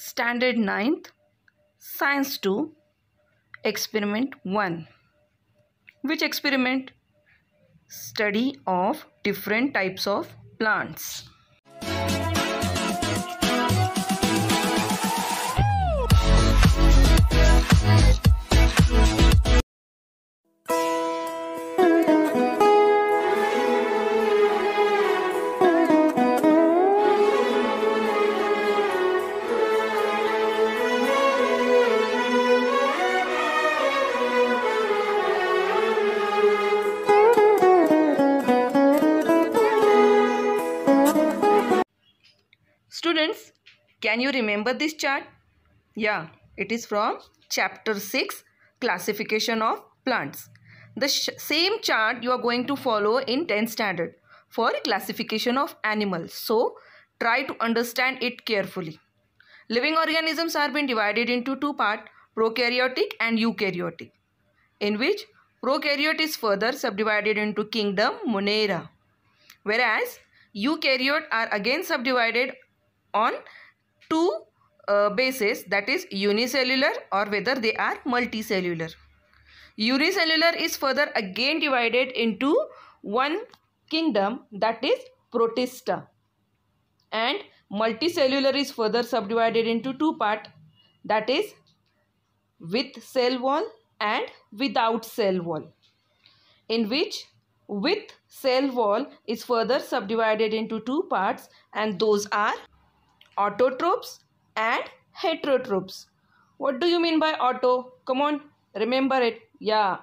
Standard 9th, Science 2, Experiment 1. Which experiment? Study of different types of plants. Students, can you remember this chart? Yeah, it is from chapter 6, Classification of Plants. The same chart you are going to follow in 10th standard for classification of animals. So, try to understand it carefully. Living organisms are being divided into two parts, prokaryotic and eukaryotic, in which prokaryote is further subdivided into kingdom Monera, whereas eukaryote are again subdivided on two bases, that is unicellular or whether they are multicellular. Unicellular is further again divided into one kingdom, that is Protista, and multicellular is further subdivided into two parts, that is with cell wall and without cell wall, in which with cell wall is further subdivided into two parts, and those are autotrophs and heterotrophs. What do you mean by auto? Come on, remember it. Yeah.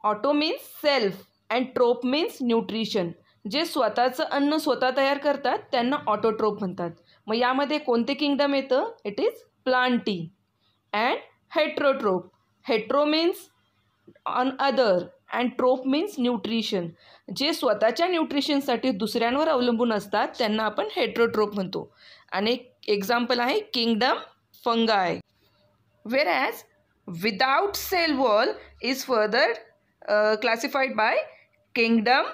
Auto means self and troph means nutrition. जे स्वतःचं अन्न स्वतः तयार करतात त्यांना autotroph म्हणतात. मग यामध्ये कोणते kingdom येतं? It is plantae. And heterotroph. Hetero means another and troph means nutrition. जे स्वतःच्या न्यूट्रिशनसाठी दुसऱ्यांवर अवलंबून असतात त्यांना आपण हेट्रोट्रोप म्हणतो. आणि एक्झाम्पल आहे kingdom फंगाय. Whereas without cell wall is further classified by kingdom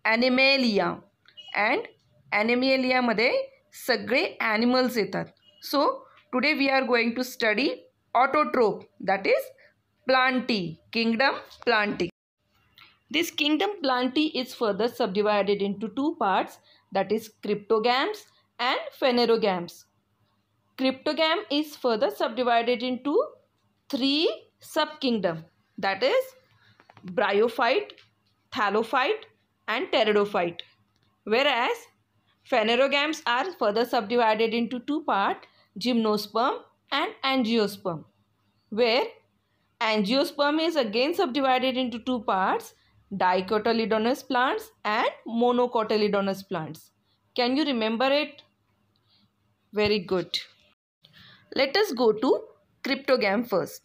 Animalia, and Animalia मध्ये सगळे animals येतात. So today we are going to study autotroph, that is Plantae, kingdom Plantae. This kingdom Plantae is further subdivided into two parts, that is cryptogams and phanerogams. Cryptogam is further subdivided into three subkingdom, that is bryophyte, thallophyte and pteridophyte, whereas phanerogams are further subdivided into two parts, gymnosperm and angiosperm, where angiosperm is again subdivided into two parts, dicotyledonous plants and monocotyledonous plants. Can you remember it? Very good. Let us go to cryptogam first.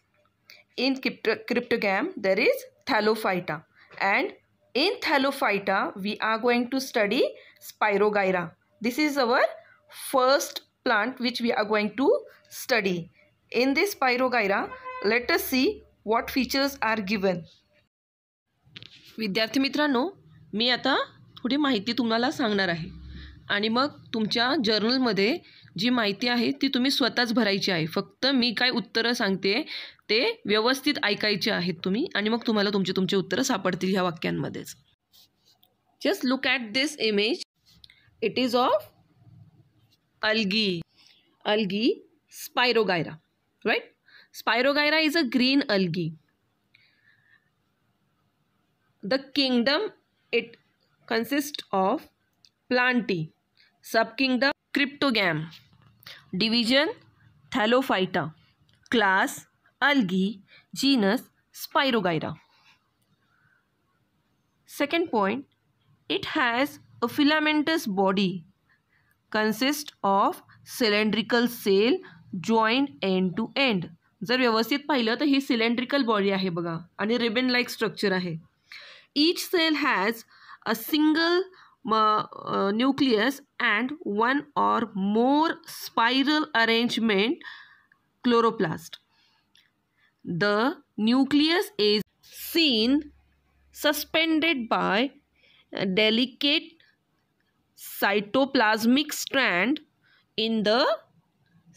In cryptogam there is thallophyta, and in thallophyta we are going to study Spirogyra. This is our first plant which we are going to study. In this Spirogyra, let us see what features are given. विद्यार्थी मित्रांनो, मी आता थोडी माहिती तुम्हाला सांगणार आहे आणि मग तुमच्या जर्नलमध्ये जी माहिती आहे ती तुम्ही स्वतःच भरायची आहे. फक्त मी काय उत्तरं सांगते ते व्यवस्थित ऐकायचे आहेत तुम्ही, आणि मग तुम्हाला तुमचे उत्तरं सापडतील ह्या वाक्यांमध्येच. Just look at this image. It is of algae. Algae Spirogyra, right? Spirogyra is a green algae. The kingdom it consists of Plantae, subkingdom Cryptogam, division Thallophyta, class Algae, genus Spirogyra. Second point, it has a filamentous body, consists of cylindrical cell joined end to end. जर व्यवस्थित पाहिलं तर ही cylindrical body आहे बघा, आणि ribbon like structure आहे. Each cell has a single nucleus and one or more spiral arrangement chloroplast. The nucleus is seen suspended by a delicate cytoplasmic strand in the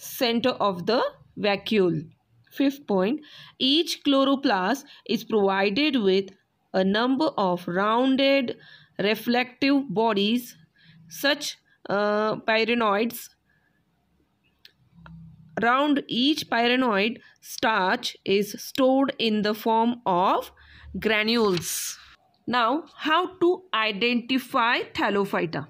center of the vacuole. Fifth point, each chloroplast is provided with a number of rounded reflective bodies. Such pyrenoids. Around each pyrenoid, starch is stored in the form of granules. Now, how to identify Thallophyta?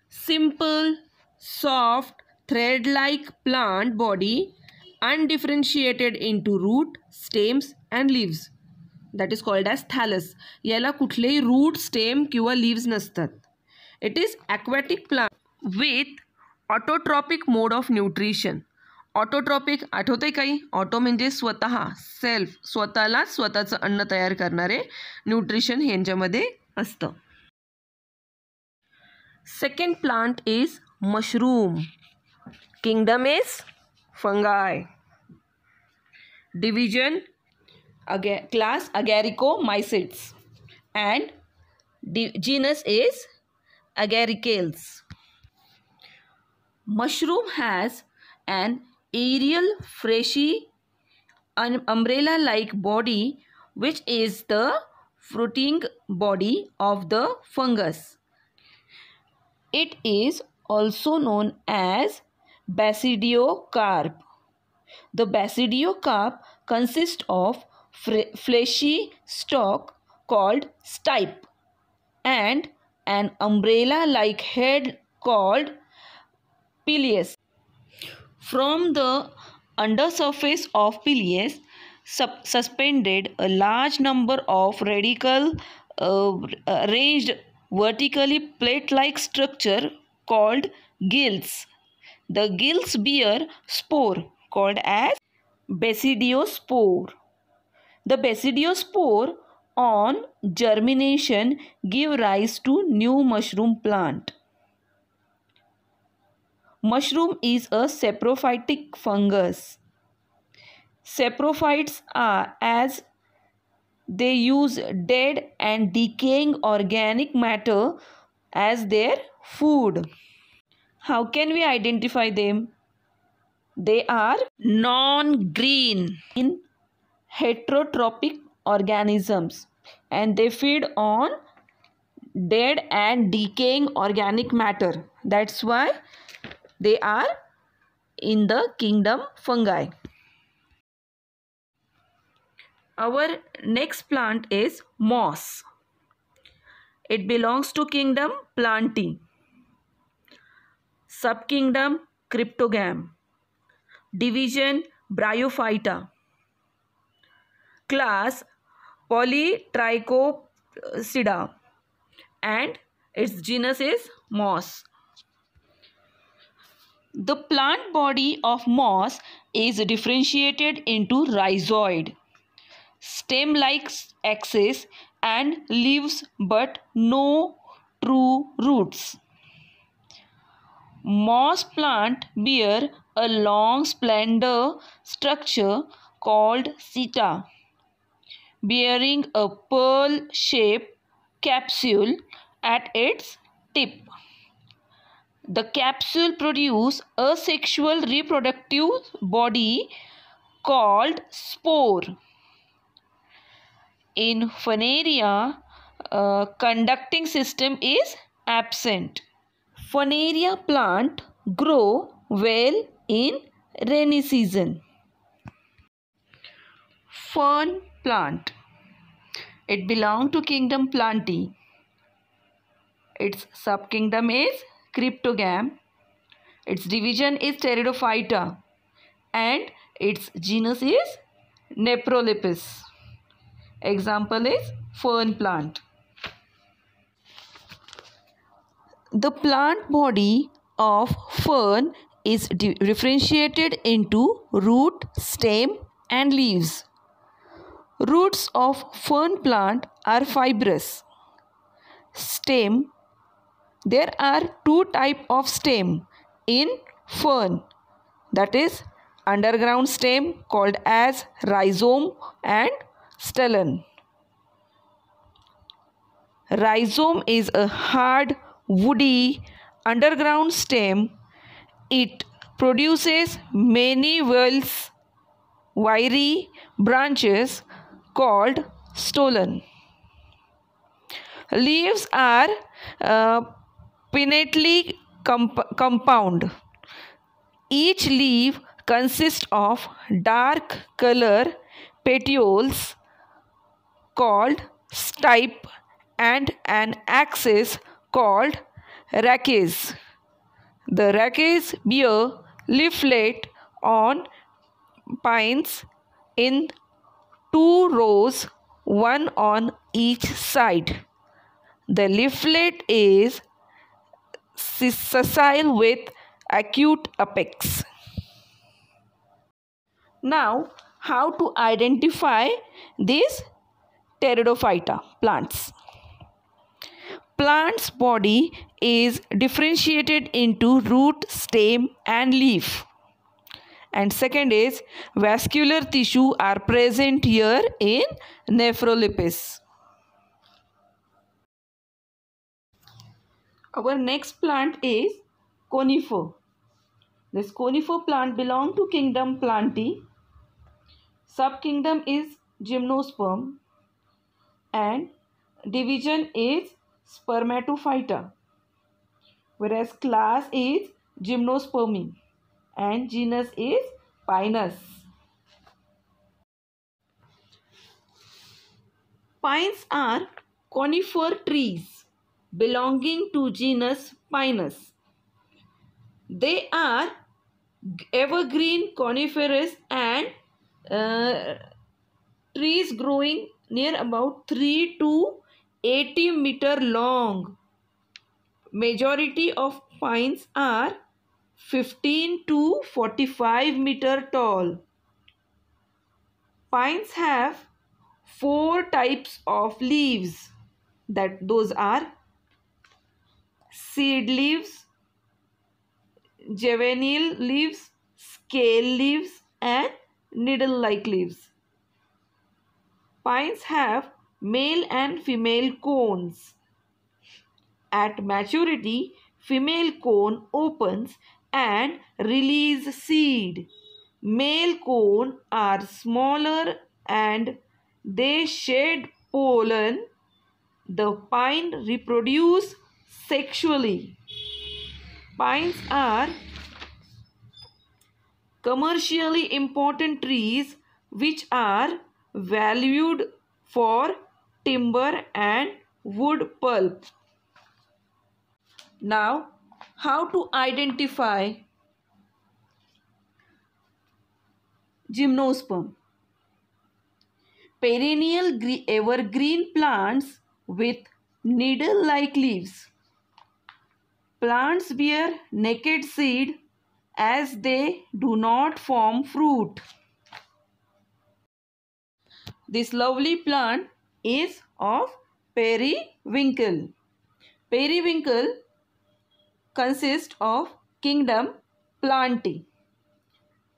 Simple, soft, thread-like plant body, undifferentiated into root, stems and leaves. That is called as thallus. याला कुठलेही root, stem किंवा leaves नसतात. It is aquatic plant with autotrophic mode of nutrition. Autotrophic आठवते काही? Auto म्हणजे स्वतः, self, स्वतःला स्वतःचं अन्न तयार करणारे न्यूट्रिशन हे यांच्यामध्ये असतं. Second plant is mushroom. Kingdom is fungi. Division class Agaricomycetes and genus is Agaricales. Mushroom has an aerial, fleshy, umbrella-like body which is the fruiting body of the fungus. It is also known as basidiocarp. The basidiocarp consists of fleshy stalk called stipe and an umbrella-like head called pileus. From the undersurface of pileus suspended a large number of radical arranged vertically plate-like structure called gills. The gills bear spore called as basidiospore. The basidiospore on germination give rise to new mushroom plant. Mushroom is a saprophytic fungus. Saprophytes are as they use dead and decaying organic matter as their food. How can we identify them? They are non-green in heterotrophic organisms and they feed on dead and decaying organic matter. That's why they are in the kingdom fungi. Our next plant is moss. It belongs to kingdom Plantae. Subkingdom Cryptogam. Division Bryophyta. Class Polytrichopsida and its genus is moss. The plant body of moss is differentiated into rhizoid, stem-like axis and leaves but no true roots. Moss plant bear a long slender structure called seta, bearing a pearl-shaped capsule at its tip. The capsule produces a sexual reproductive body called spore. In Funaria, conducting system is absent. Funaria plant grow well in rainy season. Fern plant. It belongs to kingdom Plantae. Its subkingdom is Cryptogam. Its division is Pteridophyta and its genus is Neprolepis. Example is fern plant. The plant body of fern is differentiated into root, stem and leaves. Roots of fern plant are fibrous. Stem. There are two types of stem in fern, that is underground stem called as rhizome and stolon. Rhizome is a hard, woody underground stem. It produces many wiry branches called stolon. Leaves are pinnately compound. Each leaf consists of dark color petioles called stipe and an axis called rachis. The rachis bear leaflet on pines in 2 rows, one on each side. The leaflet is sessile with acute apex. Now, how to identify these pteridophyta plants? Plant's body is differentiated into root, stem and leaf. And second is vascular tissue are present here in nephrolepis. Our next plant is conifer. This conifer plant belongs to kingdom Plantae. Subkingdom is Gymnosperm and division is Spermatophyta, whereas class is Gymnospermi and genus is Pinus. Pines are conifer trees belonging to genus Pinus. They are evergreen coniferous and trees growing near about 3 to 80 meter long. Majority of pines are 15 to 45 meter tall. Pines have 4 types of leaves. Those are seed leaves, juvenile leaves, scale leaves and needle-like leaves. Pines have male and female cones. At maturity, female cone opens and releases seed. Male cone are smaller and they shed pollen. The pine reproduce sexually. Pines are commercially important trees which are valued for timber and wood pulp. Now, how to identify Gymnosperm? Perennial evergreen plants with needle-like leaves. Plants bear naked seed as they do not form fruit. This lovely plant is of periwinkle. Periwinkle consists of kingdom Plantae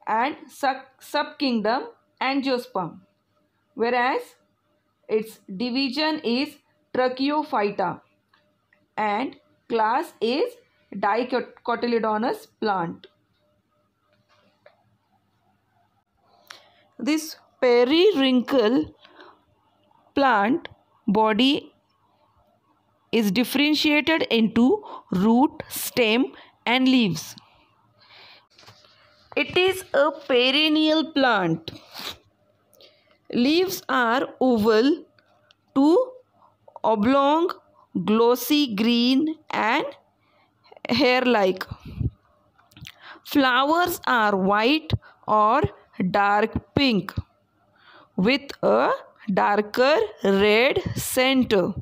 and subkingdom Angiosperm, whereas its division is Tracheophyta and class is Dicotyledonous plant. This periwinkle plant body is differentiated into root, stem and leaves. It is a perennial plant. Leaves are oval to oblong, glossy green and hair-like. Flowers are white or dark pink with a darker red center.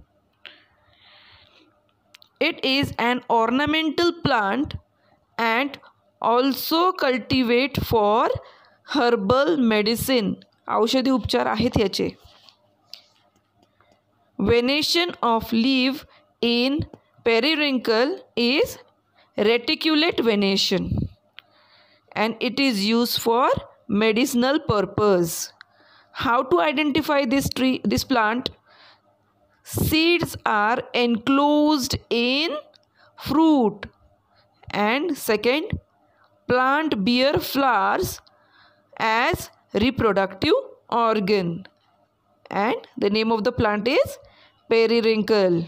It is an ornamental plant and also cultivate for herbal medicine. औषधी उपचार आहेत याचे. Venation of leaf in periwinkle is reticulate venation and it is used for medicinal purpose. How to identify this plant? Seeds are enclosed in fruit and second, plant bear flowers as reproductive organ, and the name of the plant is periwinkle.